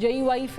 JUIF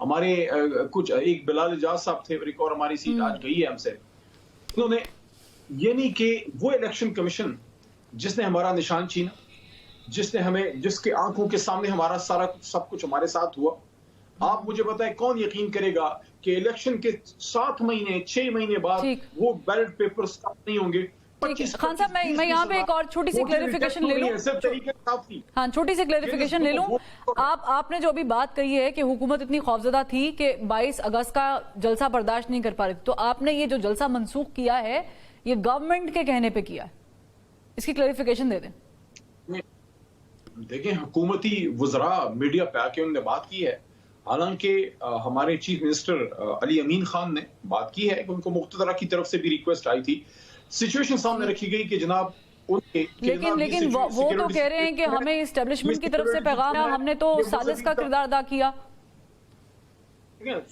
ہمارے کچھ ایک بلال اجاز صاحب تھے اور ایک اور ہماری سیٹ آج گئی ہے ہم سے. انہوں نے یہ نہیں کہ وہ الیکشن کمیشن جس نے ہمارا نشان چھینا, جس نے ہمیں, جس کے آنکھوں کے سامنے ہمارا سارا سب کچھ ہمارے ساتھ ہوا, آپ مجھے بتائیں کون یقین کرے گا کہ الیکشن کے 7 مہینے 6 مہینے بعد وہ بیلٹ پیپر اسٹاپ نہیں ہوں گے. خان صاحب میں یہاں پہ ایک اور چھوٹی سی کلیریفیکیشن لے لوں. ہاں چھوٹی سی کلیریفیکیشن لے لوں. آپ نے جو ابھی بات کہی ہے کہ حکومت اتنی خوفزدہ تھی کہ 22 اگست کا جلسہ برداشت نہیں کر پا رہی تھی, تو آپ نے یہ جو جلسہ منسوخ کیا ہے یہ گورنمنٹ کے کہنے پہ کیا ہے, اس کی کلیریفیکیشن دے دیں. دیکھیں حکومتی وزراء میڈیا پہ آ کے انہوں نے بات کی ہے, حالانکہ ہمارے چیف منسٹر علی امین خان نے بات کی ہے کہ ان کو مقتدرہ کی طرف سے بھی ریکویسٹ آئی تھی, سچویشن سامنے رکھی گئی کہ جناب لیکن وہ تو کہہ رہے ہیں کہ ہمیں اسٹیبلشمنٹ کی طرف سے پیغام ہے, ہم نے تو سازش کا کردار ادا کیا.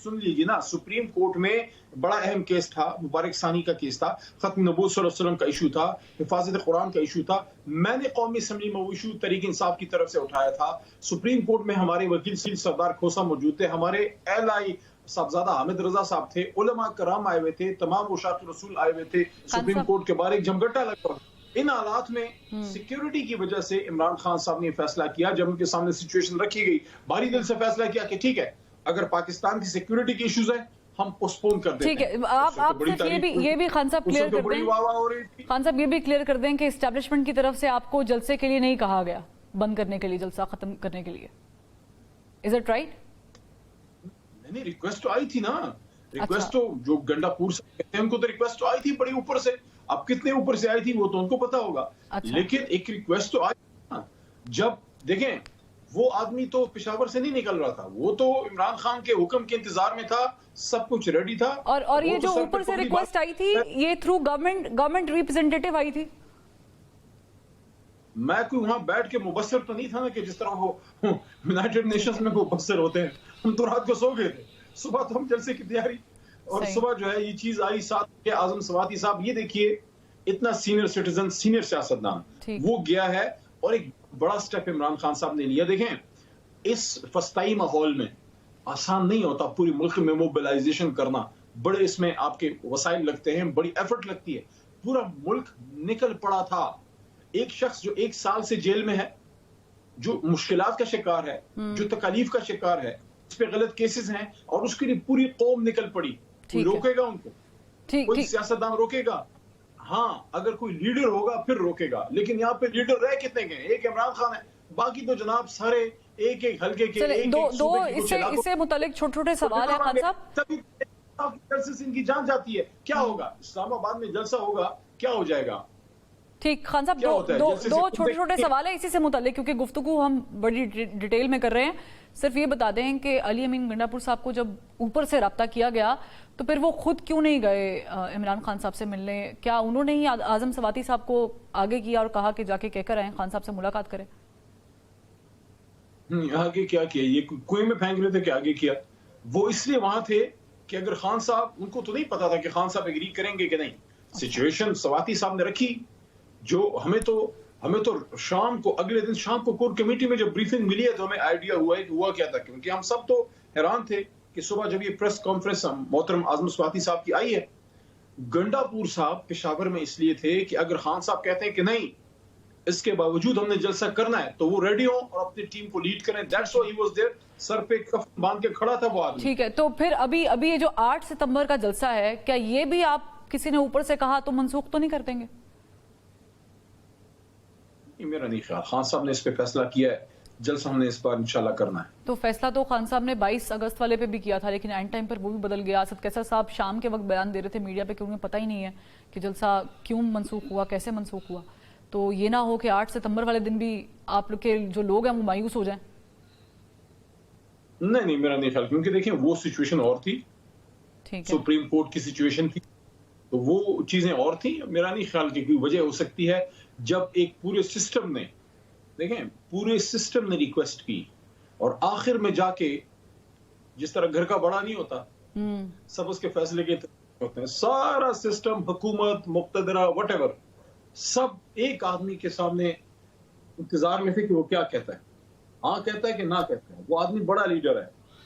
سن لیجیے نا, سپریم کورٹ میں بڑا اہم کیس تھا, مبارک ثانی کا کیس تھا, ختم نبوت صلی اللہ علیہ وسلم کا ایشو تھا, حفاظت قرآن کا ایشو تھا. میں نے قومی اسمبلی میں وہ ایشو تحریک انصاف کی طرف سے اٹھایا تھا. سپریم کورٹ میں ہمارے وکیل سردار کھوسا موجود تھے, ہمارے ایل آئی صاحبزادہ حامد رضا صاحب تھے, علماء کرام آئے ہوئے تھے, تمام وشاق رسول آئے ہوئے تھے. سپریم کورٹ کے باہر ایک جمگٹا لگا. ان حالات میں سیکیورٹی کی وجہ سے عمران خان صاحب نے فیصلہ کیا, جب ان کے سامنے سچویشن رکھی گئی, بھاری دل سے فیصلہ کیا کہ ٹھیک ہے اگر پاکستان کی سیکیورٹی کے ایشوز ہیں ہم پوسٹپون کر دیتے ہیں. ٹھیک ہے, آپ صرف یہ بھی خان صاحب کلیئر کر دیں, خان صاحب یہ بھی کلیئر کر دیں کہ اسٹیبلشمنٹ کی طرف سے آپ کو جلسے کے لیے نہیں کہا گیا, بند کرنے کے لیے, جلسہ ختم کرنے کے لیے. Is it right? نہیں, ریکویسٹ تو آئی تھی نا, ریکویسٹ تو جو گنڈا پور سے کہتے ہیں ان کو تو ریکویسٹ تو آئی تھی بڑی اوپر سے. اب کتنے اوپر سے آئی تھی وہ تو ان کو پتا ہوگا, لیکن ایک ریکویسٹ تو آئی. جب دیکھیں وہ آدمی تو پشاور سے نہیں نکل رہا تھا, وہ تو عمران خان کے حکم کے انتظار میں تھا, سب کچھ ریڈی تھا. اور یہ جو اوپر سے ریکویسٹ آئی تھی یہ تھرو گورنمنٹ ریپرزینٹیٹیو آئی تھی. میں کوئی وہاں بیٹھ کے مبصر تو نہیں تھا نا کہ جس طرح وہ یونائیٹڈ نیشنز میں مبصر ہوتے ہیں. ہم تو رات کو سو گئے تھے, صبح تو ہم جلسے کی تیاری, اور صبح جو ہے یہ چیز آئی ساتھ کے اعظم سواتی صاحب. یہ دیکھیے اتنا سینئر سٹیزن, سینئر سیاستدان وہ گیا ہے اور ایک بڑا سٹیپ عمران خان صاحب نے لیا. دیکھیں اس فسطائی ماحول میں آسان نہیں ہوتا پوری ملک میں موبلائزیشن کرنا, بڑے اس میں آپ کے وسائل لگتے ہیں, بڑی ایفرٹ لگتی ہے. پورا ملک نکل پڑا تھا. ایک شخص جو 1 سال سے جیل میں ہے, جو مشکلات کا شکار ہے, جو تکالیف کا شکار ہے, اس پہ غلط کیسز ہیں, اور اس کے لیے پوری قوم نکل پڑی. کوئی روکے گا ان کو؟ کوئی سیاستدان روکے گا؟ ہاں اگر کوئی لیڈر ہوگا پھر روکے گا, لیکن یہاں پہ لیڈر رہ کتنے گئے؟ ایک عمران خان ہے, باقی تو جناب سارے ایک ایک ہلکے کے دو اس سے متعلق چھوٹے چھوٹے سوال ہیں خان صاحب. ان کی جان جاتی ہے, کیا ہوگا اسلام آباد میں جلسہ ہوگا, کیا ہو جائے گا؟ ٹھیک خان صاحب, دو چھوٹے چھوٹے سوال ہیں اسی سے متعلق, کیونکہ گفتگو ہم بڑی ڈیٹیل میں کر رہے ہیں. صرف یہ بتا دیں کہ علی امین گنڈا پور صاحب کو جب اوپر سے رابطہ کیا گیا تو پھر وہ خود کیوں نہیں گئے عمران خان صاحب سے ملنے؟ کیا انہوں نے ہی اعظم سواتی صاحب کو آگے کیا اور کہا کہ جا کے کہہ کر آئیں خان صاحب سے ملاقات کریں؟ آگے کیا کیا, یہ کوئی میں پھینک رہے تھے کہ آگے کیا. وہ اس لیے وہاں تھے کہ اگر خان صاحب, ان کو تو نہیں پتا تھا کہ خان صاحب ایگری کریں گے کہ نہیں. سچویشن سواتی صاحب نے رکھی, جو ہمیں تو شام کو, اگلے دن شام کو کور کمیٹی میں جب بریفنگ ملی ہے تو ہمیں آئیڈیا ہوا ہے کہ ہوا کیا تھا, کیونکہ ہم سب تو حیران تھے کہ صبح جب یہ پریس کانفرنس محترم اعظم سواتی صاحب کی آئی ہے, گنڈا پور صاحب پشاور میں اس لیے تھے کہ اگر خان صاحب کہتے ہیں کہ نہیں اس کے باوجود ہم نے جلسہ کرنا ہے تو وہ ریڈی ہوں اور اپنی ٹیم کو لیڈ کریں. That's why he was there. سر پہ کفن باندھ کے کھڑا تھا وہ آدمی. ٹھیک ہے, تو پھر ابھی یہ جو 8 ستمبر کا جلسہ ہے, کیا یہ بھی آپ کسی نے اوپر سے کہا تو منسوخ تو نہیں کر دیں گے؟ میرا نہیں خیال, خان صاحب نے اس پہ فیصلہ کیا ہے, جلسہ ہم نے اس بار انشاءاللہ کرنا ہے. تو فیصلہ تو خان صاحب نے 22 اگست والے پہ بھی کیا تھا, لیکن اینڈ ٹائم پر وہ بھی بدل گیا. اسد کیسر صاحب شام کے وقت بیان دے رہے تھے میڈیا پہ کہ انہیں پتہ ہی نہیں ہے کہ جلسہ کیوں منسوخ ہوا, کیسے منسوخ ہوا. تو یہ نہ ہو کہ 8 ستمبر والے دن بھی آپ لوگ کے جو لوگ ہیں وہ مایوس ہو جائیں. نہیں میرا نہیں خیال, کیونکہ دیکھیں وہ سچویشن اور تھی, سپریم کورٹ کی سچویشن تھی, تو وہ چیزیں اور تھیں. میرا نہیں خیال کہ کوئی وجہ ہو سکتی ہے جب ایک پورے سسٹم نے, دیکھیں پورے سسٹم نے ریکویسٹ کی, اور آخر میں جا کے جس طرح گھر کا بڑا نہیں ہوتا, سب اس کے فیصلے کے ہوتے ہیں, سارا سسٹم, حکومت, مقتدرہ, وٹ ایور, سب ایک آدمی کے سامنے انتظار میں تھے کہ وہ کیا کہتا ہے, ہاں کہتا ہے کہ نہ کہتا ہے. وہ آدمی بڑا لیڈر ہے,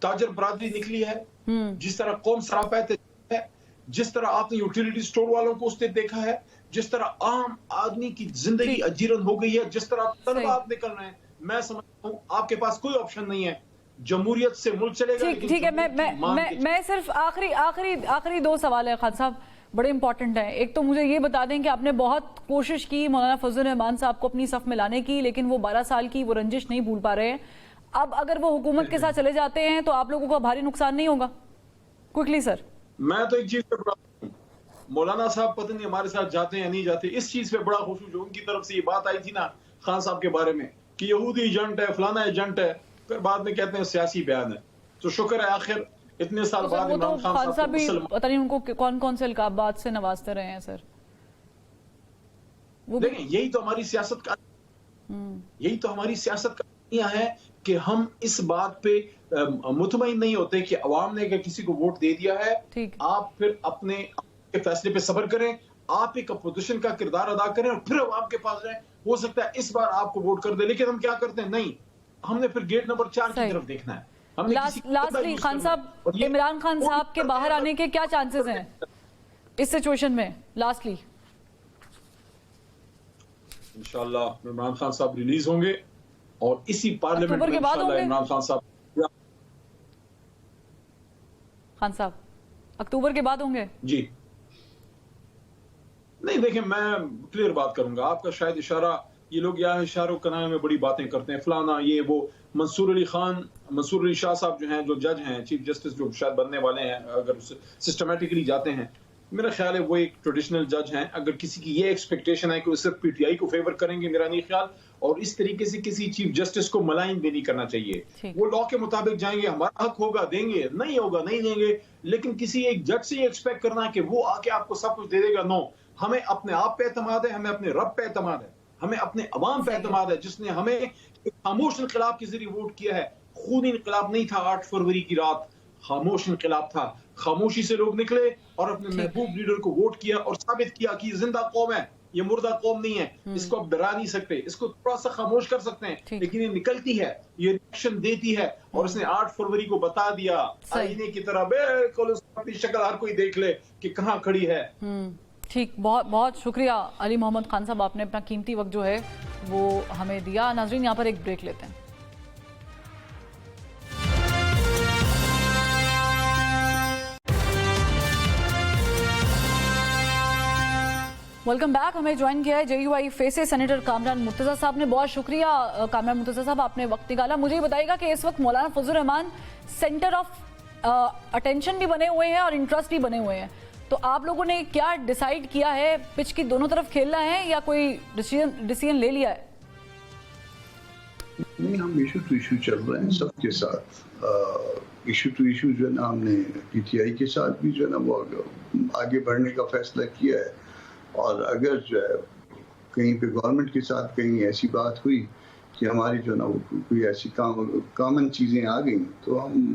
تاجر برادری نکلی ہے, جس طرح قوم سراپا ہے, جس طرح آپ نے یوٹیلیٹی سٹور والوں کو اس نے دیکھا ہے, جس طرح عام آدمی کی زندگی اجیرن ہو گئی ہے, جس طرح طلبات نکل رہے ہیں, میں سمجھتا ہوں آپ کے پاس کوئی آپشن نہیں ہے. جمہوریت سے ملک چلے گا. ٹھیک ہے, میں صرف آخری 2 سوال ہے خان صاحب, بڑے امپورٹنٹ ہیں. ایک تو مجھے یہ بتا دیں کہ آپ نے بہت کوشش کی مولانا فضل الرحمان صاحب کو اپنی صف میں لانے کی, لیکن وہ 12 سال کی وہ رنجش نہیں بھول پا رہے ہیں. اب اگر وہ حکومت کے ساتھ چلے جاتے ہیں تو آپ لوگوں کا بھاری نقصان نہیں ہوگا؟ کوئکلی سر. میں تو ایک چیز پہ بڑا مولانا صاحب پتہ نہیں ہمارے ساتھ جاتے ہیں یا نہیں جاتے, اس چیز پہ بڑا خوش ہوں جو ان کی طرف سے یہ بات آئی تھی نا خان صاحب کے بارے میں کہ یہودی ایجنٹ ہے, فلانا ایجنٹ ہے, پھر بعد میں کہتے ہیں سیاسی بیان ہے. تو شکر ہے آخر اتنے سال بعد عمران خان صاحب بھی پتہ نہیں ان کو کون سے القابات سے نوازتے رہے ہیں سر. دیکھیں یہی تو ہماری سیاست کا ہے کہ ہم اس بات پہ مطمئن نہیں ہوتے کہ عوام نے اگر کسی کو ووٹ دے دیا ہے, آپ پھر اپنے فیصلے پہ صبر کریں, آپ ایک اپوزیشن کا کردار ادا کریں اور پھر عوام کے پاس جائیں. ہو سکتا ہے اس بار آپ کو ووٹ کر دے, لیکن ہم کیا کرتے ہیں, نہیں, ہم نے پھر گیٹ نمبر 4 کی طرف دیکھنا ہے. لاسٹلی خان صاحب, عمران خان صاحب کے باہر آنے کے کیا چانسز ہیں اس سچویشن میں؟ لاسٹلی انشاءاللہ عمران خان صاحب ریلیز ہوں گے اور اسی پارلیمنٹ میں انشاءاللہ عمران خان صاحب. خان صاحب اکتوبر کے بعد ہوں گے؟ جی نہیں, دیکھیں میں کلیئر بات کروں گا. آپ کا شاید اشارہ, یہ لوگ یہاں اشاروں کنائے میں بڑی باتیں کرتے ہیں, فلانا یہ وہ. منصور علی شاہ صاحب جو ہیں, جو جج ہیں, چیف جسٹس جو شاید بننے والے ہیں, اگر سسٹمیٹکلی جاتے ہیں, میرا خیال ہے وہ ایک ٹریڈیشنل جج ہیں. اگر کسی کی یہ ایکسپیکٹیشن ہے کہ وہ صرف پی ٹی آئی کو فیور کریں گے, میرا نہیں خیال. اور اس طریقے سے کسی چیف جسٹس کو ملائن بھی نہیں کرنا چاہیے. وہ لا کے مطابق جائیں گے, ہمارا حق ہوگا دیں گے, نہیں ہوگا نہیں دیں گے. لیکن کسی ایک جج سے یہ ایکسپیکٹ کرنا ہے کہ وہ آ کے آپ کو سب کچھ دے دے گا, نو. ہمیں اپنے آپ پہ اعتماد ہے, ہمیں اپنے رب پہ اعتماد ہے, ہمیں اپنے عوام پہ اعتماد ہے, جس نے ہمیں ایک خاموش انقلاب کے ذریعے ووٹ کیا ہے. خونی انقلاب نہیں تھا 8 فروری کی رات, خاموش انقلاب تھا. خاموشی سے لوگ نکلے اور اپنے محبوب لیڈر کو ووٹ کیا اور ثابت کیا کہ یہ زندہ قوم ہے, یہ مردہ قوم نہیں ہے. اس کو آپ ڈرا نہیں سکتے, اس کو تھوڑا سا خاموش کر سکتے ہیں, لیکن یہ نکلتی ہے, یہ ریئیکشن دیتی ہے. اور اس نے 8 فروری کو بتا دیا آئینے کی طرح, بالکل اپنی شکل ہر کوئی دیکھ لے کہ کہاں کھڑی ہے. ٹھیک, بہت بہت شکریہ علی محمد خان صاحب, آپ نے اپنا قیمتی وقت جو ہے وہ ہمیں دیا. ناظرین یہاں پر ایک بریک لیتے ہیں. Welcome back. ہمیں جوائن کیا ہے جے یو آئی فیس سے سینیٹر کامران مرتضیٰ صاحب نے. بہت شکریہ کامران مرتضیٰ صاحب, آپ نے وقت نکالا. مجھے یہ بتائیے گا کہ اس وقت مولانا فضل الرحمان سینٹر آف اٹینشن بھی بنے ہوئے ہیں اور انٹرسٹ بھی بنے ہوئے ہیں, تو آپ لوگوں نے کیا ڈیسائیڈ کیا ہے؟ پچ کی دونوں طرف کھیلنا ہے یا کوئی ڈیسیژن لے لیا ہے؟ نہیں, ہم ایشو ٹو ایشو چل رہے ہیں سب کے ساتھ. ایشو ٹو ایشو جو ہے نا, ہم نے پی ٹی آئی کے ساتھ بھی جو ہے نا وہ آگے بڑھنے کا فیصلہ کیا ہے. اور اگر جو ہے کہیں پہ گورنمنٹ کے ساتھ کہیں ایسی بات ہوئی کہ ہماری جو ہے نا کوئی ایسی کامن چیزیں آ گئیں تو ہم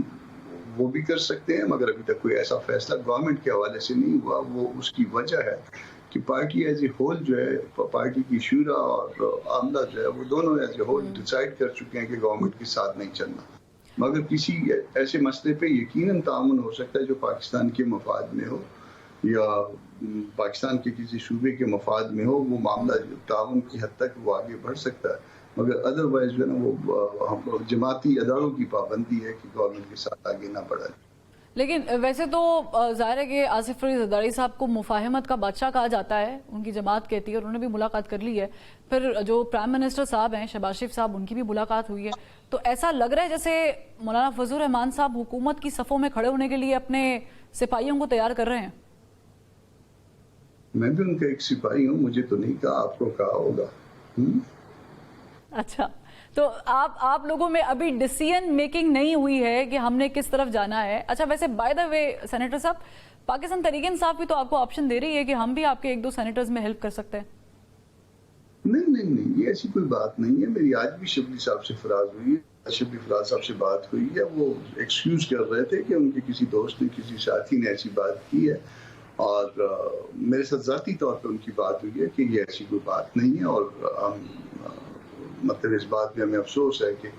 وہ بھی کر سکتے ہیں, مگر ابھی تک کوئی ایسا فیصلہ گورنمنٹ کے حوالے سے نہیں ہوا. وہ اس کی وجہ ہے کہ پارٹی ایز اے ہول جو ہے, پارٹی کی شورا اور عملہ جو ہے وہ دونوں ایز اے ہول ڈیسائیڈ کر چکے ہیں کہ گورنمنٹ کے ساتھ نہیں چلنا. مگر کسی ایسے مسئلے پہ یقیناً تعاون ہو سکتا ہے جو پاکستان کے مفاد میں ہو یا پاکستان کے کسی صوبے کے مفاد میں ہو. وہ معاملہ تعاون کی حد تک وہ آگے بڑھ سکتا ہے, مگر ادروائز جو ہے نا وہ جماعتی اداروں کی پابندی ہے کہ گورنمنٹ کے ساتھ آگے نہ بڑھا. لیکن ویسے تو ظاہر ہے کہ آصف علی زرداری صاحب کو مفاہمت کا بادشاہ کہا جاتا ہے, ان کی جماعت کہتی ہے, اور انہوں نے بھی ملاقات کر لی ہے. پھر جو پرائم منسٹر صاحب ہیں شہباز شریف صاحب, ان کی بھی ملاقات ہوئی ہے. تو ایسا لگ رہا ہے جیسے مولانا فضل الرحمان صاحب حکومت کی صفوں میں کھڑے ہونے کے لیے اپنے سپاہیوں کو تیار کر رہے ہیں. میں بھی ان کا ایک سپاہی ہوں, مجھے تو نہیں کہا, آپ کو کہا ہوگا. اچھا, تو آپ لوگوں میں ابھی ڈیسیژن میکنگ نہیں ہوئی ہے کہ ہم نے کس طرف جانا ہے. اچھا, ویسے بائی دا وے سینیٹر صاحب, پاکستان تحریک انصاف بھی تو آپ کو آپشن دے رہی ہے کہ ہم بھی آپ کے 1-2 سینیٹرز میں ہیلپ کر سکتے ہیں. نہیں, یہ ایسی کوئی بات نہیں ہے. میری آج بھی شبلی صاحب سے فراز ہوئی ہے, شبلی فراز صاحب سے بات ہوئی ہے. وہ ایکسکیوز کر رہے تھے کہ ان کے کسی دوست نے, کسی ساتھی نے ایسی بات کی ہے, اور میرے ساتھ ذاتی طور پہ ان کی بات ہوئی ہے کہ یہ ایسی کوئی بات نہیں ہے. اور مطلب اس بات میں ہمیں افسوس ہے کہ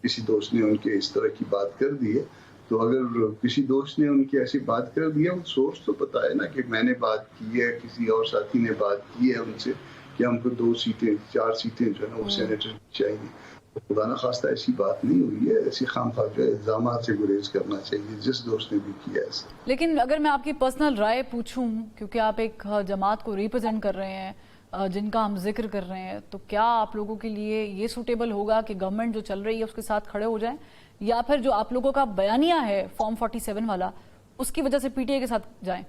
کسی دوست نے ان کے اس طرح کی بات کر دی ہے. تو اگر کسی دوست نے ان کی ایسی بات کر دی ہے، سورس تو پتا ہے نا کہ میں نے بات کی ہے، کسی اور ساتھی نے بات کی ہے ان سے کہ ہم کو 2 سیٹیں 4 سیٹیں جو ہے نا وہ سینیٹر چاہیے. خدا نہ خواستہ ایسی بات نہیں ہوئی ہے. ایسی خام خواہ جو ہے الزامات سے گریز کرنا چاہیے جس دوست نے بھی کیا ہے. لیکن اگر میں آپ کی پرسنل رائے پوچھوں، کیونکہ آپ ایک جماعت کو ریپرزینٹ کر رہے ہیں جن کا ہم ذکر کر رہے ہیں، تو کیا آپ لوگوں کے لیے یہ سوٹیبل ہوگا کہ گورنمنٹ جو چل رہی ہے اس کے ساتھ کھڑے ہو جائیں، یا پھر جو آپ لوگوں کا بیانیہ ہے فارم 47 والا اس کی وجہ سے پی ٹی آئی کے ساتھ جائیں؟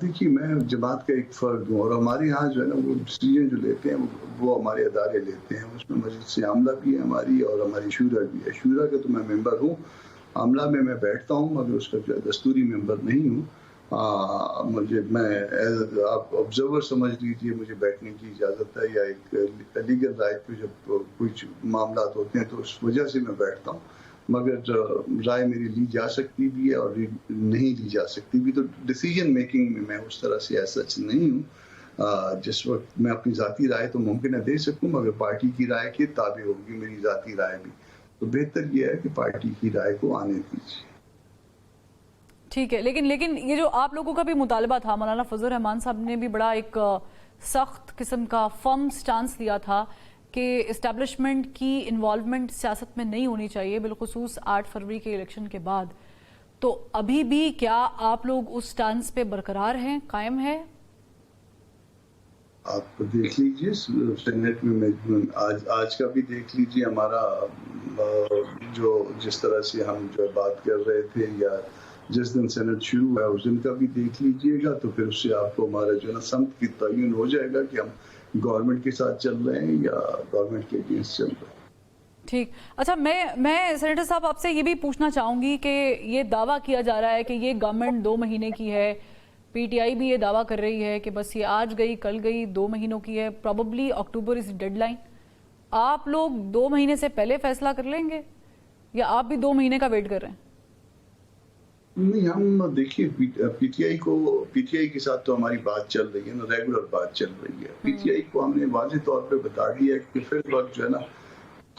دیکھیے میں جماعت کا ایک فرد ہوں، اور ہمارے یہاں جو ہے نا وہ ڈیسیجن جو لیتے ہیں وہ ہمارے ادارے لیتے ہیں. اس میں مجلس عاملہ بھی ہے ہماری اور ہماری شورا بھی ہے. شورا کا تو میں ممبر ہوں، عاملہ میں بیٹھتا ہوں مگر اس کا جو ہے دستوری ممبر نہیں ہوں. میں آپ آبزرور سمجھ لیجیے مجھے بیٹھنے کی اجازت ہے، یا ایک لیگل رائٹ پہ جب کچھ معاملات ہوتے ہیں تو اس وجہ سے میں بیٹھتا ہوں. مگر رائے میری لی جا سکتی بھی ہے اور نہیں لی جا سکتی بھی. تو ڈیسیجن میکنگ میں اس طرح سے ایسا نہیں ہوں. جس وقت میں اپنی ذاتی رائے تو ممکن ہے دے سکوں، مگر پارٹی کی رائے کے تابع ہوگی میری ذاتی رائے بھی. تو بہتر یہ ہے کہ پارٹی کی رائے کو آنے دیجیے. ٹھیک ہے، لیکن یہ جو آپ لوگوں کا بھی مطالبہ تھا، مولانا فضل الرحمان صاحب نے بھی بڑا ایک سخت قسم کا فرم سٹانس لیا تھا کہ اسٹیبلشمنٹ کی انوالومنٹ سیاست میں نہیں ہونی چاہیے، بالخصوص 8 فروری کے الیکشن کے بعد. تو ابھی بھی کیا آپ لوگ اس سٹانس پہ برقرار ہیں، قائم ہے؟ آپ دیکھ لیجیے سینیٹ میں آج کا بھی دیکھ لیجیے، ہمارا جو جس طرح سے ہم جو بات کر رہے تھے، یا جس دن سینٹ شروع ہوا اس دن کا بھی دیکھ لیجیے گا. تو پھر اس سے آپ کو ہمارا جو ہے نا سمت کی تعین ہو جائے گا کہ ہم گورنمنٹ کے ساتھ چل رہے ہیں یا گورنمنٹ کے اگینسٹ چل رہے ہیں. ٹھیک. اچھا، میں سینیٹر صاحب آپ سے یہ بھی پوچھنا چاہوں گی کہ یہ دعویٰ کیا جا رہا ہے کہ یہ گورنمنٹ 2 مہینے کی ہے، پی ٹی آئی بھی یہ دعویٰ کر رہی ہے کہ بس یہ آج گئی کل گئی، 2 مہینوں کی ہے، پروبیبلی اکتوبر از ڈیڈ لائن. آپ لوگ 2 مہینے سے پہلے فیصلہ کر لیں گے یا آپ بھی 2 مہینے کا ویٹ کر رہے ہیں؟ نہیں، ہم دیکھیے پی ٹی آئی کے ساتھ تو ہماری بات چل رہی ہے نا، ریگولر بات چل رہی ہے. پی ٹی آئی کو ہم نے واضح طور پہ بتا دیا کہ پھر وقت جو ہے نا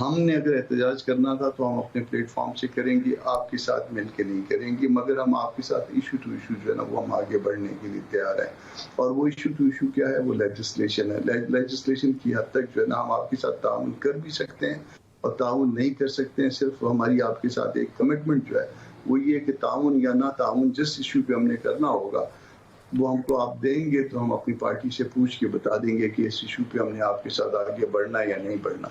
ہم نے اگر احتجاج کرنا تھا تو ہم اپنے پلیٹ فارم سے کریں گے، آپ کے ساتھ مل کے نہیں کریں گے. مگر ہم آپ کے ساتھ ایشو ٹو ایشو جو ہے نا وہ ہم آگے بڑھنے کے لیے تیار ہیں. اور وہ ایشو ٹو ایشو کیا ہے؟ وہ لیجسلیشن ہے. لیجسلیشن کی حد تک جو ہے نا ہم آپ کے ساتھ تعاون کر بھی سکتے ہیں اور تعاون نہیں کر سکتے ہیں. صرف ہماری آپ کے ساتھ ایک کمٹمنٹ جو ہے وہ یہ کہ تعاون یا نہ تعاون جس ایشو پہ ہم نے کرنا ہوگا وہ ہم کو آپ دیں گے تو ہم اپنی پارٹی سے پوچھ کے بتا دیں گے کہ اس ایشو پہ ہم نے آپ کے ساتھ آگے بڑھنا ہے یا نہیں بڑھنا.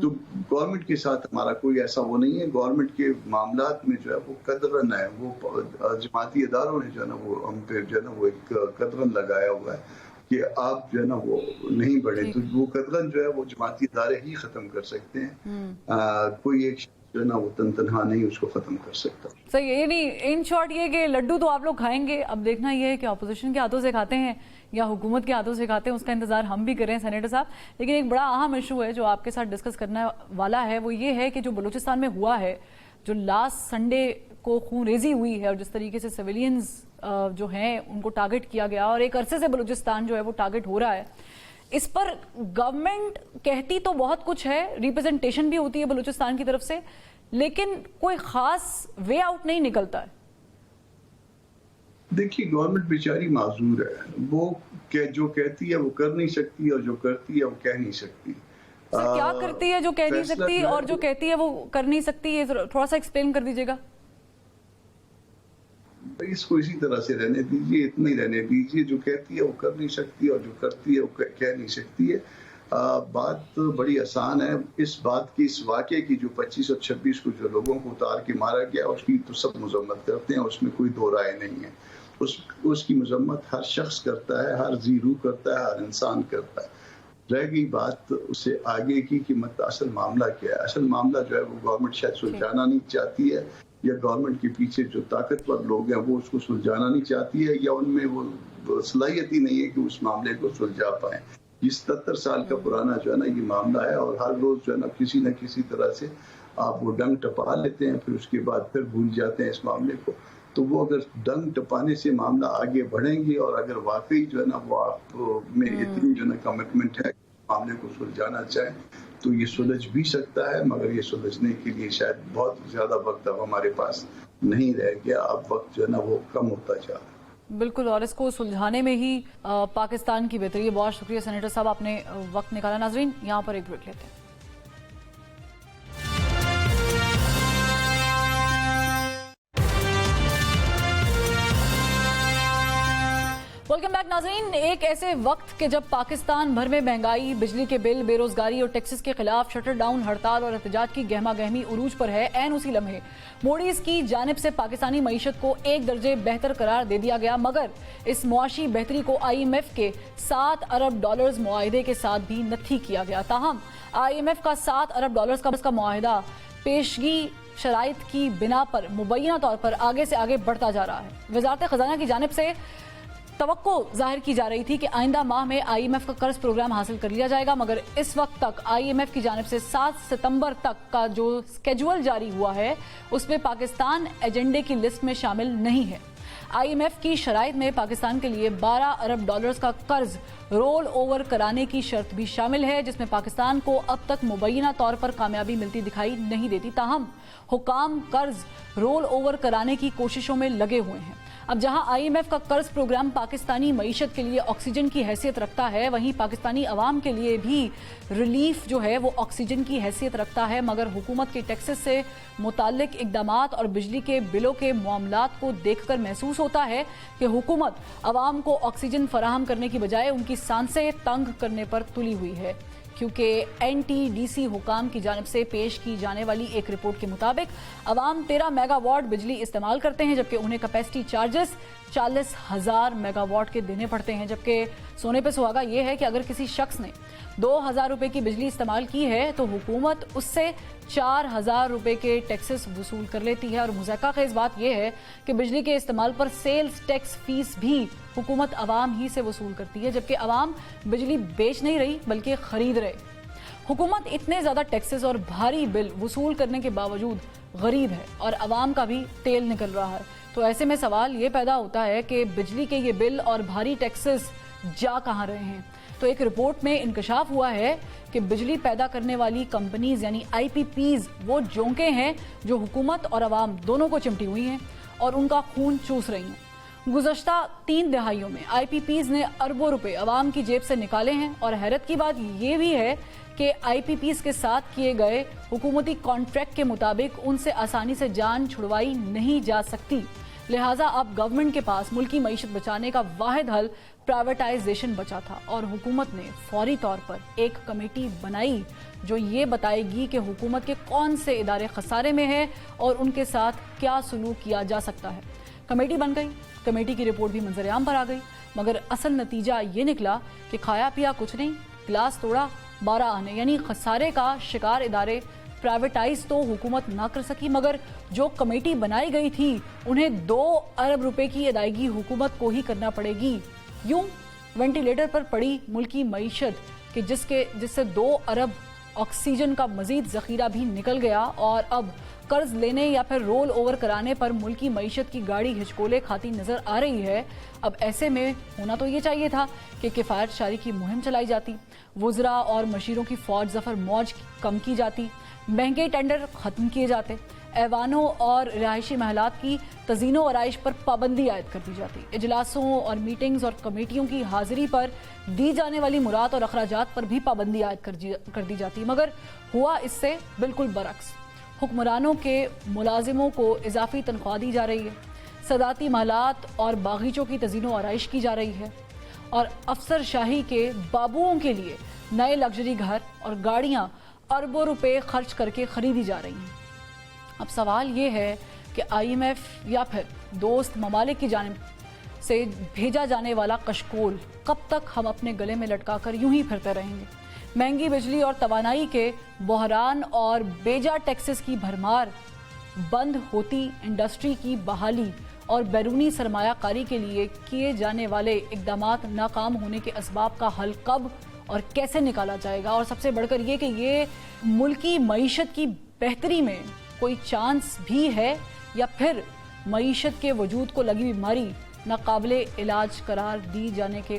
تو گورنمنٹ کے ساتھ ہمارا کوئی ایسا وہ نہیں ہے. گورنمنٹ کے معاملات میں جو ہے وہ قدرن ہے، وہ جماعتی اداروں نے جو ہے نا وہ ہم پہ جو ہے نا وہ ایک قدرن لگایا ہوا ہے کہ آپ جو ہے نا وہ نہیں بڑھے. تو وہ قدرن جو ہے وہ جماعتی ادارے ہی ختم کر سکتے ہیں. کوئی ایک جو ہے نا وہ تنہا نہیں اس کو ختم کر سکتا. صحیح ہے. یعنی ان شارٹ یہ کہ لڈو تو آپ لوگ کھائیں گے، اب دیکھنا یہ ہے کہ اپوزیشن کے ہاتھوں سے کھاتے ہیں یا حکومت کے ہاتھوں سے کھاتے ہیں، اس کا انتظار ہم بھی کر رہے ہیں سینیٹر صاحب. لیکن ایک بڑا اہم ایشو ہے جو آپ کے ساتھ ڈسکس کرنے والا ہے، وہ یہ ہے کہ جو بلوچستان میں ہوا ہے، جو لاسٹ سنڈے کو خون ریزی ہوئی ہے اور جس طریقے سے سویلینز جو ہیں ان کو ٹارگٹ کیا گیا اور ایک عرصے سے بلوچستان جو ہے وہ ٹارگٹ ہو رہا ہے، اس پر گورنمنٹ کہتی تو بہت کچھ ہے، ریپرزنٹیشن بھی ہوتی ہے بلوچستان کی طرف سے، لیکن کوئی خاص وے آؤٹ نہیں نکلتا ہے. دیکھیے گورنمنٹ بیچاری معذور ہے، وہ جو کہتی ہے وہ کر نہیں سکتی اور جو کرتی ہے وہ کہہ نہیں سکتی. کیا کرتی ہے جو کہہ نہیں سکتی اور جو کہتی ہے وہ کر نہیں سکتی؟ یہ تھوڑا سا ایکسپلین کر دیجیے گا. اس کو اسی طرح سے رہنے دیجیے، اتنا ہی رہنے دیجیے. جو کہتی ہے وہ کر نہیں سکتی اور جو کرتی ہے وہ کہہ نہیں سکتی ہے. بات بڑی آسان ہے. اس بات کی، اس واقعے کی جو 25 اور 26 کو جو لوگوں کو اتار کے مارا گیا اس کی تو سب مذمت کرتے ہیں، اس میں کوئی دو رائے نہیں ہے. اس کی مذمت ہر شخص کرتا ہے، ہر ذی روح کرتا ہے، ہر انسان کرتا ہے. رہ گئی بات اس سے آگے کی کہ اصل معاملہ کیا ہے. اصل معاملہ جو ہے وہ گورنمنٹ شاید سلجھانا نہیں چاہتی ہے، یا گورنمنٹ کے پیچھے جو طاقتور لوگ ہیں وہ اس کو سلجھانا نہیں چاہتی ہے، یا ان میں وہ صلاحیت ہی نہیں ہے کہ اس معاملے کو سلجھا پائیں. یہ 77 سال کا پرانا جو ہے نا یہ معاملہ ہے، اور ہر روز جو ہے نا کسی طرح سے آپ وہ ڈنگ ٹپا لیتے ہیں، پھر اس کے بعد پھر بھول جاتے ہیں اس معاملے کو. تو وہ اگر ڈنگ ٹپانے سے معاملہ آگے بڑھیں گے اور اگر واقعی جو ہے نا وہ آپ میں اتنی جو ہے نا کمٹمنٹ ہے معاملے کو سلجھانا چاہیں تو یہ سلجھ بھی سکتا ہے، مگر یہ سلجھنے کے لیے شاید بہت زیادہ وقت اب ہمارے پاس نہیں رہ گیا. اب وقت جو ہے نا وہ کم ہوتا جا رہا ہے. بالکل، اور اس کو سلجھانے میں ہی پاکستان کی بہتری ہے. بہت شکریہ سینیٹر صاحب، آپ نے وقت نکالا. ناظرین یہاں پر ایک بریک لیتے ہیں. ویلکم بیک ناظرین. ایک ایسے وقت کہ جب پاکستان بھر میں مہنگائی، بجلی کے بل، بے روزگاری اور ٹیکسز کے خلاف شٹر ڈاؤن، ہڑتال اور احتجاج کی گہما گہمی عروج پر ہے، عین اسی لمحے موڈیز کی جانب سے پاکستانی معیشت کو ایک درجے بہتر قرار دے دیا گیا، مگر اس معاشی بہتری کو IMF کے $7 ارب معاہدے کے ساتھ بھی نتھی کیا گیا. تاہم IMF کا $7 ارب کا معاہدہ پیشگی شرائط کی بنا پر مبینہ طور پر آگے سے آگے بڑھتا جا رہا ہے. وزارت خزانہ کی جانب سے توقع ظاہر کی جا رہی تھی کہ آئندہ ماہ میں IMF کا قرض پروگرام حاصل کر لیا جائے گا، مگر اس وقت تک IMF کی جانب سے 7 ستمبر تک کا جو سکیجول جاری ہوا ہے اس میں پاکستان ایجنڈے کی لسٹ میں شامل نہیں ہے. IMF کی شرائط میں پاکستان کے لیے $12 ارب کا قرض رول اوور کرانے کی شرط بھی شامل ہے، جس میں پاکستان کو اب تک مبینہ طور پر کامیابی ملتی دکھائی نہیں دیتی. تاہم حکام قرض رول اوور کرانے کی کوششوں میں لگے ہوئے ہیں. اب جہاں IMF کا قرض پروگرام پاکستانی معیشت کے لیے آکسیجن کی حیثیت رکھتا ہے، وہیں پاکستانی عوام کے لیے بھی ریلیف جو ہے وہ آکسیجن کی حیثیت رکھتا ہے. مگر حکومت کے ٹیکسز سے متعلق اقدامات اور بجلی کے بلوں کے معاملات کو دیکھ کر محسوس ہوتا ہے کہ حکومت عوام کو آکسیجن فراہم کرنے کی بجائے ان کی سانسیں تنگ کرنے پر تلی ہوئی ہے، کیونکہ NTDC حکام کی جانب سے پیش کی جانے والی ایک رپورٹ کے مطابق عوام 13 میگا واٹ بجلی استعمال کرتے ہیں، جبکہ انہیں کیپیسٹی چارجز 40,000 میگا واٹ کے دینے پڑتے ہیں. جبکہ سونے پہ سہاگا یہ ہے کہ اگر کسی شخص نے 2,000 روپے کی بجلی استعمال کی ہے تو حکومت اس سے 4,000 روپے کے ٹیکسز وصول کر لیتی ہے. اور مذاکرہ خیز بات یہ ہے کہ بجلی کے استعمال پر سیلز ٹیکس فیس بھی حکومت عوام ہی سے وصول کرتی ہے، جبکہ عوام بجلی بیچ نہیں رہی بلکہ خرید رہے. حکومت اتنے زیادہ ٹیکسز اور بھاری بل وصول کرنے کے باوجود غریب ہے اور عوام کا بھی تیل نکل رہا ہے. تو ایسے میں سوال یہ پیدا ہوتا ہے کہ بجلی کے یہ بل اور بھاری ٹیکسز جا کہاں رہے ہیں. تو ایک رپورٹ میں انکشاف ہوا ہے کہ بجلی پیدا کرنے والی کمپنیز یعنی IPPs وہ جونکیں ہیں جو حکومت اور عوام دونوں کو چمٹی ہوئی ہیں اور ان کا خون چوس رہی ہیں. گزشتہ 3 دہائیوں میں IPPs نے اربوں روپے عوام کی جیب سے نکالے ہیں. اور حیرت کی بات یہ بھی ہے کہ IPPs کے ساتھ کیے گئے حکومتی کانٹریکٹ کے مطابق ان سے آسانی سے جان چھڑوائی نہیں جا سکتی. لہٰذا اب گورنمنٹ کے پاس ملکی معیشت بچانے کا واحد حل پرائیویٹائزیشن بچا تھا، اور حکومت نے فوری طور پر ایک کمیٹی بنائی جو یہ بتائے گی کہ حکومت کے کون سے ادارے خسارے میں ہیں اور ان کے ساتھ کیا سلوک کیا جا سکتا ہے. کمیٹی بن گئی، کمیٹی کی رپورٹ بھی منظر عام پر آ گئی، مگر اصل نتیجہ یہ نکلا کہ کھایا پیا کچھ نہیں، گلاس توڑا 12 آنے. یعنی خسارے کا شکار ادارے پرائیویٹائز تو حکومت نہ کر سکی، مگر جو کمیٹی بنائی گئی تھی انہیں 2 ارب روپے کی ادائیگی حکومت کو ہی کرنا پڑے گی. یوں وینٹیلیٹر پر پڑی ملکی معیشت کہ جس سے 2 ارب آکسیجن کا مزید ذخیرہ بھی نکل گیا، اور اب قرض لینے یا پھر رول اوور کرانے پر ملکی معیشت کی گاڑی ہچکولے کھاتی نظر آ رہی ہے. اب ایسے میں ہونا تو یہ چاہیے تھا کہ کفایت شاری کی مہم چلائی جاتی، وزراء اور مشیروں کی فوج ظفر موج کم کی جاتی، مہنگے ٹینڈر ختم کیے جاتے، ایوانوں اور رہائشی محلات کی تزئین و آرائش پر پابندی عائد کر دی جاتی، اجلاسوں اور میٹنگز اور کمیٹیوں کی حاضری پر دی جانے والی مراد اور اخراجات پر بھی پابندی عائد کر دی جاتی. مگر ہوا اس سے بالکل برعکس. حکمرانوں کے ملازموں کو اضافی تنخواہ دی جا رہی ہے، صدارتی محلات اور باغیچوں کی تزئین و آرائش کی جا رہی ہے، اور افسر شاہی کے بابوؤں کے لیے نئے لگژری گھر اور گاڑیاں اربوں روپے خرچ کر کے خریدی جا رہی ہیں. اب سوال یہ ہے کہ IMF یا پھر دوست ممالک کی جانب سے بھیجا جانے والا کشکول کب تک ہم اپنے گلے میں لٹکا کر یوں ہی پھرتے رہیں گے؟ مہنگی بجلی اور توانائی کے بحران اور بیجا ٹیکسز کی بھرمار بند ہوتی انڈسٹری کی بحالی اور بیرونی سرمایہ کاری کے لیے کیے جانے والے اقدامات ناکام ہونے کے اسباب کا حل کب اور کیسے نکالا جائے گا؟ اور سب سے بڑھ کر یہ کہ یہ ملکی معیشت کی بہتری میں کوئی چانس بھی ہے یا پھر معیشت کے وجود کو لگی بیماری ناقابل علاج قرار دی جانے کے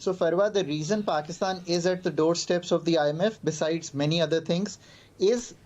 So Farwa, the reason Pakistan is at the doorsteps of the IMF, besides many other things, is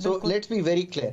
So let's be very clear,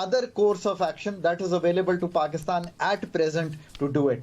other course of action that is available to Pakistan at present to do it।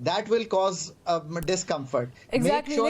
that will cause discomfort. Exactly,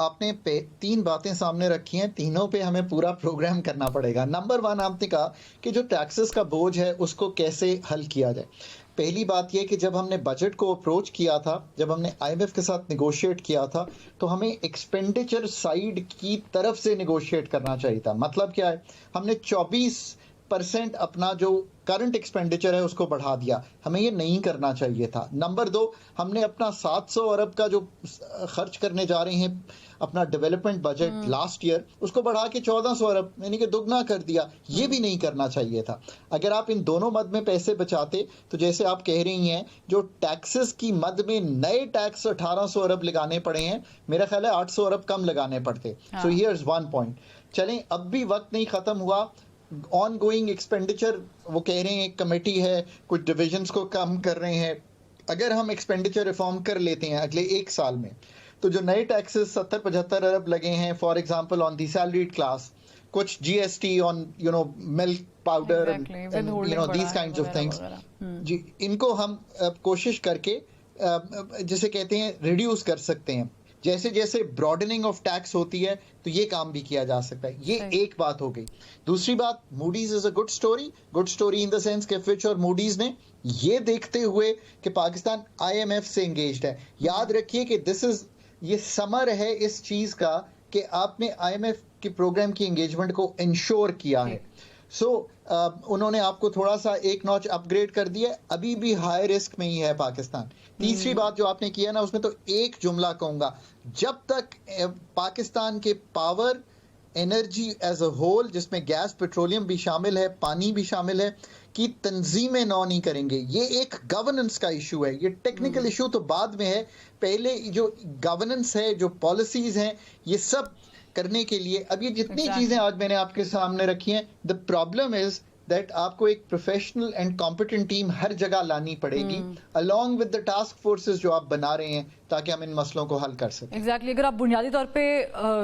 آپ نے 3 باتیں سامنے رکھی ہیں, تینوں پہ ہمیں پورا پروگرام کرنا پڑے گا. نمبر 1 آپ نے کہا کہ جو ٹیکسز کا بوجھ ہے اس کو کیسے حل کیا جائے. پہلی بات یہ کہ جب ہم نے بجٹ کو اپروچ کیا تھا, جب ہم نے IMF کے ساتھ نیگوشیٹ کیا تھا, تو ہمیں ایکسپینڈیچر سائیڈ کی طرف سے نیگوشیٹ کرنا چاہیے تھا. مطلب کیا ہے, ہم نے 24% اپنا جو کرنٹ ایکسپینڈیچر ہے اس کو بڑھا دیا, ہمیں یہ نہیں کرنا چاہیے تھا. نمبر 2, ہم نے اپنا 700 ارب کا جو خرچ کرنے جا رہے ہیں اپنا ڈیولپمنٹ بجٹ لاسٹ ایئر, اس کو بڑھا کے 1400 ارب یعنی کہ دگنا کر دیا. یہ بھی نہیں کرنا چاہیے تھا. اگر آپ ان دونوں مد میں پیسے بچاتے تو جیسے آپ کہہ رہی ہیں جو ٹیکسز کی مد میں نئے ٹیکس 1800 ارب لگانے پڑے ہیں, میرا خیال ہے 800 ارب کم لگانے پڑتے. سو ہیئرز 1 پوائنٹ. چلیں اب بھی وقت نہیں ختم ہوا. آن گوئنگ ایکسپینڈیچر وہ کہہ رہے ہیں ایک کمیٹی ہے, کچھ ڈویژنس کو کم کر رہے ہیں. اگر ہم ایکسپینڈیچر ریفارم کر لیتے ہیں اگلے 1 سال میں, تو جو نئے ٹیکسز 70-75 ارب لگے ہیں for example on the salaried class, کچھ GST on milk powder, these kinds of things, جی ان کو ہم کوشش کر کے جسے کہتے ہیں ریڈیوس کر سکتے ہیں. جیسے جیسے براڈننگ آف ٹیکس ہوتی ہے تو یہ کام بھی کیا جا سکتا ہے. یہ ایک بات ہو گئی. دوسری بات, Moody's is a good story in the sense کہ فچ اور موڈیز نے یہ دیکھتے ہوئے کہ پاکستان IMF سے انگیجڈ ہے. یاد رکھیے کہ یہ سمر ہے اس چیز کا کہ آپ نے IMF کے پروگرام کی انگیجمنٹ کو انشور کیا ہے. انہوں نے آپ کو تھوڑا سا ایک نوچ اپ گریڈ کر دیا, ابھی بھی ہائی رسک میں ہی ہے پاکستان. تیسری بات جو آپ نے کیا نا, اس میں تو ایک جملہ کہوں گا, جب تک پاکستان کے power energy as a whole, جس میں گیس پیٹرولیم بھی شامل ہے, پانی بھی شامل ہے, کی تنظیمیں نو نہیں کریں گے. یہ ایک گورننس کا ایشو ہے. یہ ٹیکنیکل ایشو تو بعد میں ہے, پہلے جو گورننس ہے, جو پالیسیز ہیں, یہ سب کرنے کے لیے اب یہ جتنی چیزیں آج میں نے آپ کے سامنے رکھی ہیں, دا پرابلم از دیٹ آپ کو ایک پروفیشنل اینڈ کمپیٹنٹ ٹیم ہر جگہ لانی پڑے گی along with the task forces جو آپ بنا رہے ہیں, تاکہ ہم ان مسئلوں کو حل کر سکیں. ایگزیکٹلی. اگر آپ بنیادی طور پہ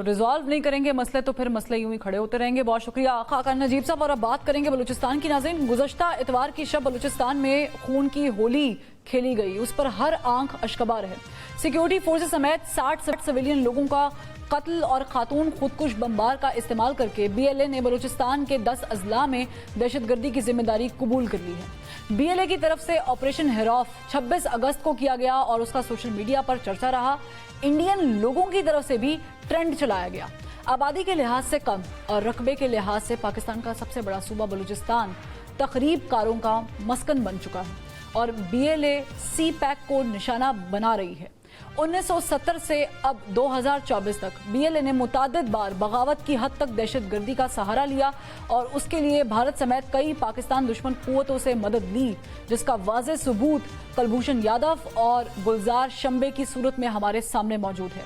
ریزالو نہیں کریں گے مسئلے, تو پھر مسئلے یوں ہی کھڑے ہوتے رہیں گے. بہت شکریہ خاقان نجیب صاحب. اور اب بات کریں گے بلوچستان کی. ناظرین, گزشتہ اتوار کی شب بلوچستان میں خون کی ہولی کھیلی گئی, اس پر ہر آنکھ اشکبار ہے. سیکیورٹی فورسز سمیت 60 سویلین لوگوں کا قتل اور خاتون خودکش بمبار کا استعمال کر کے BLA نے بلوچستان کے 10 اضلاع میں دہشت گردی کی ذمہ داری قبول کر لی ہے. BLA کی طرف سے آپریشن ہیروف 26 اگست کو کیا گیا اور اس کا سوشل میڈیا پر چرچا رہا. انڈین لوگوں کی طرف سے بھی ٹرینڈ چلایا گیا. آبادی کے لحاظ سے کم اور رقبے کے لحاظ سے پاکستان کا سب سے بڑا صوبہ بلوچستان تقریب کاروں کا مسکن بن چکا ہے اور BLA سی پیک کو نشانہ بنا رہی ہے. 1970 سے اب 2024 تک BLA نے متعدد بار بغاوت کی حد تک دہشت گردی کا سہارا لیا اور اس کے لیے بھارت سمیت کئی پاکستان دشمن قوتوں سے مدد لی, جس کا واضح ثبوت کلبھوشن یادو اور گلزار شمبے کی صورت میں ہمارے سامنے موجود ہے.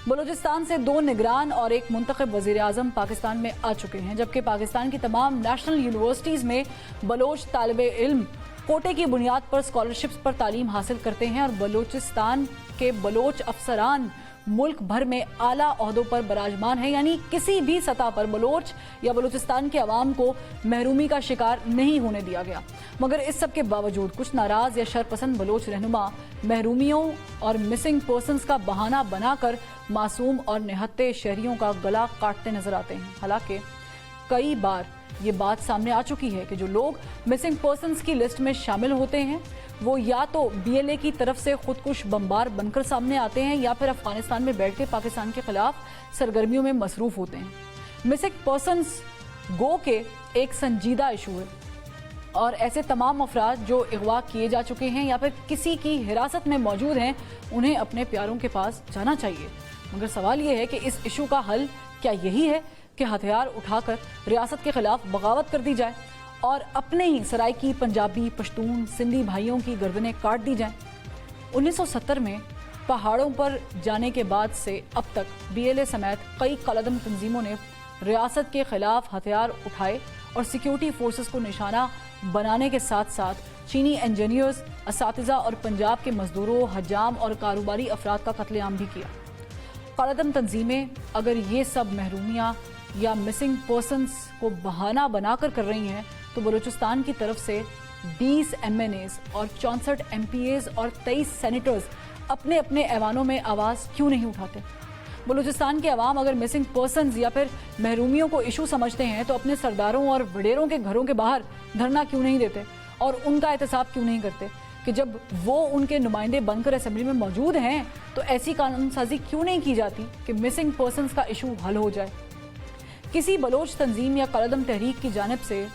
بلوچستان سے 2 نگران اور 1 منتخب وزیر اعظم پاکستان میں آ چکے ہیں, جبکہ پاکستان کی تمام نیشنل یونیورسٹیز میں بلوچ طالب علم کوٹے کی بنیاد پر اسکالرشپس پر تعلیم حاصل کرتے ہیں اور بلوچستان کے بلوچ افسران ملک بھر میں اعلیٰ عہدوں پر براجمان ہیں. یعنی کسی بھی سطح پر بلوچ یا بلوچستان کے عوام کو محرومی کا شکار نہیں ہونے دیا گیا. مگر اس سب کے باوجود کچھ ناراض یا شرپسند بلوچ رہنما محرومیوں اور مسنگ پرسنز کا بہانہ بنا کر معصوم اور نہتے شہریوں کا گلا کاٹتے نظر آتے ہیں. حالانکہ کئی بار یہ بات سامنے آ چکی ہے کہ جو لوگ مسنگ پرسنز کی لسٹ میں شامل ہوتے ہیں وہ یا تو BLA کی طرف سے خودکش بمبار بن کر سامنے آتے ہیں یا پھر افغانستان میں بیٹھ کے پاکستان کے خلاف سرگرمیوں میں مصروف ہوتے ہیں. مسنگ پرسنز گو کے ایک سنجیدہ ایشو ہے اور ایسے تمام افراد جو اغوا کیے جا چکے ہیں یا پھر کسی کی حراست میں موجود ہیں, انہیں اپنے پیاروں کے پاس جانا چاہیے. مگر سوال یہ ہے کہ اس ایشو کا حل کیا یہی ہے کہ ہتھیار اٹھا کر ریاست کے خلاف بغاوت کر دی جائے اور اپنے ہی سرائکی, پنجابی, پشتون, سندھی بھائیوں کی گردنیں کاٹ دی جائیں. 1970 میں پہاڑوں پر جانے کے بعد سے اب تک BLA سمیت کئی قلعدم تنظیموں نے ریاست کے خلاف ہتھیار اٹھائے اور سیکیورٹی فورسز کو نشانہ بنانے کے ساتھ ساتھ چینی انجینئرز, اساتذہ اور پنجاب کے مزدوروں, حجام اور کاروباری افراد کا قتل عام بھی کیا. قلعدم تنظیمیں اگر یہ سب محرومیاں یا مسنگ پرسنز کو بہانہ بنا کر رہی ہیں تو بلوچستان کی طرف سے 20 MNAs اور 64 MPAs اور 23 سینیٹرز اپنے اپنے ایوانوں میں آواز کیوں نہیں اٹھاتے؟ بلوچستان کے عوام اگر مسنگ پرسنز یا پھر محرومیوں کو ایشو سمجھتے ہیں تو اپنے سرداروں اور وڈیروں کے گھروں کے باہر دھرنا کیوں نہیں دیتے اور ان کا احتساب کیوں نہیں کرتے کہ جب وہ ان کے نمائندے بن کر اسمبلی میں موجود ہیں تو ایسی قانون سازی کیوں نہیں کی جاتی کہ مسنگ پرسنز کا ایشو حل ہو جائے؟ کسی بلوچ تنظیم یا قلعدم تحریک کی جانب سے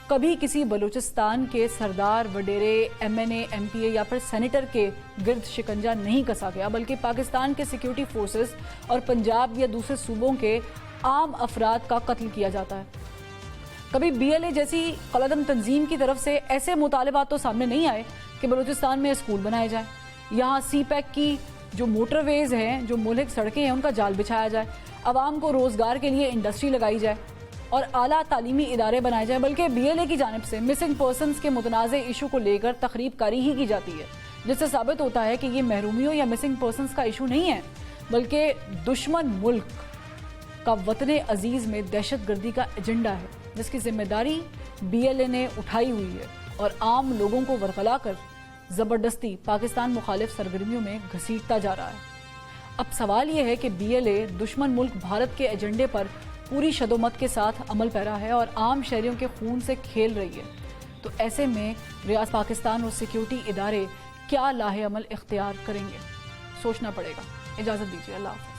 کبھی کسی بلوچستان کے سردار، وڈیرے، ایم این اے، ایم پی اے یا پھر سینیٹر کے گرد شکنجہ نہیں کسا گیا، بلکہ پاکستان کے سیکیورٹی فورسز اور پنجاب یا دوسرے صوبوں کے عام افراد کا قتل کیا جاتا ہے۔ کبھی بی ایل اے جیسی قلعدم تنظیم کی طرف سے ایسے مطالبات تو سامنے نہیں آئے کہ بلوچستان میں اسکول بنائے جائیں، یہاں سی پیک کی جو موٹر ویز ہیں، جو مہلک سڑکیں ہیں، ان کا جال بچھایا جائے، عوام کو روزگار کے لیے انڈسٹری لگائی جائے اور اعلیٰ تعلیمی ادارے بنائے جائیں، بلکہ بی ایل اے کی جانب سے مسنگ پرسنز کے متنازع ایشو کو لے کر تخریب کاری ہی کی جاتی ہے، جس سے ثابت ہوتا ہے کہ یہ محرومیوں یا مسنگ پرسنز کا ایشو نہیں ہے، بلکہ دشمن ملک کا وطن عزیز میں دہشت گردی کا ایجنڈا ہے، جس کی ذمہ داری بی ایل اے نے اٹھائی ہوئی ہے اور عام لوگوں کو ورغلا کر زبردستی پاکستان مخالف سرگرمیوں میں گھسیٹتا جا رہا ہے۔ اب سوال یہ ہے کہ بی ایل اے دشمن ملک بھارت کے ایجنڈے پر پوری شدومت کے ساتھ عمل پیرا ہے اور عام شہریوں کے خون سے کھیل رہی ہے، تو ایسے میں ریاست پاکستان اور سیکیورٹی ادارے کیا لاہ عمل اختیار کریں گے؟ سوچنا پڑے گا۔ اجازت دیجیے، اللہ حافظ۔